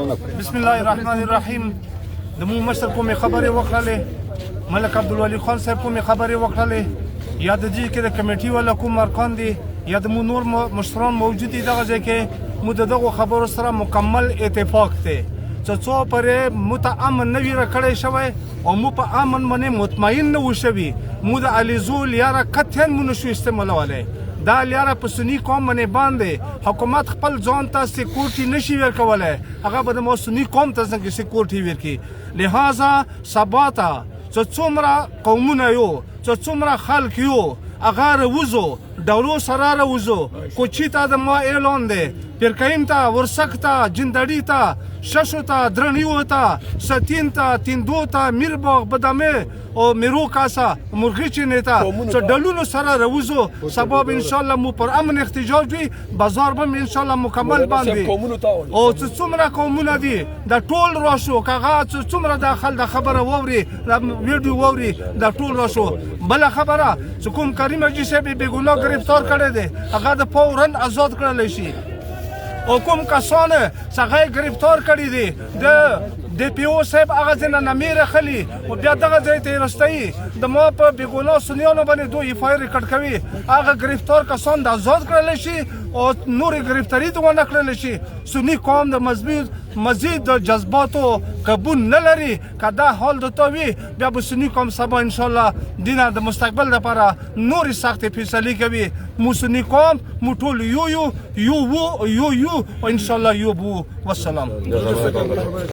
بسم الله الرحمن الرحیم. د مو مشر کومې خبرې وکړلې، ملک عبدالولي خان صاحب کومې خبرې وکړلې، یا د دې کې د کمیټې والا کوم ارکان دي یا د مو نور مشران موجود دي، دغه ځای کې مو د دغو خبرو سره مکمل اتفاق دی چې څو پرې مو ته امن نه ویره کړی شوی او مو په امن باندې مطمئن نه و شوي. مو د علیزو لیاره قطعا مو نشو استعمالولی. دا لیاره په سني قوم باندې باندې حکومت خپل ځان ته سکیورټي نشي ورکولی، هغه به د مو سني قوم ته څنګه سکیورټي ورکړي. لہذا سبا ته چې څومره قومونه یو، چې څومره خلک یو، هغه راوځو، ډولو سره راوځو. کوچي ته د ما اعلان دی، پیرکیم ته، ورسک ته، جندړي ته، ششو ته، درنیو ته، ستین ته، تیندو ته، میرباغ، بدامه او میرو کاسا، مرغیچینې ته، چې ډلونو سره راوځو. سبا به انشاءالله مو پر امن احتجاج وي، بازار به انشاءالله مکمل باندې او چې څومره قومونه دي دا ټول راشو. که هغه چې څومره داخل د خبره واوري، د ویډیو واوري، دا ټول راشو. بله خبره چې کوم کریم حاجي صاحب بې ګناه گرفتار کړی دی، هغه د فوراً آزاد کړلی شي. او کوم کسان چې هغه یې گرفتار کړي دي، د پی او صاحب هغه ځای نه نمې راخلي او بیا دغه ځای ته یې رسوي، د ما په بې ګناه سنیانو باندې دوی اف آی آر ریکارډ کوي. هغه گرفتار کسان د آزاد کړلی شي او نورې گرفتاري ته ونه کړلی شي. سني قوم د مزید د جذباتو قبول نه لري. که دا حال د تا وي، بیا به سني قوم سبا انشاءالله دینه د مستقبل لپاره نورې سختې فیصلې کوي. مو سني قوم مو ټول یو او انشاءالله یو بو. والسلام.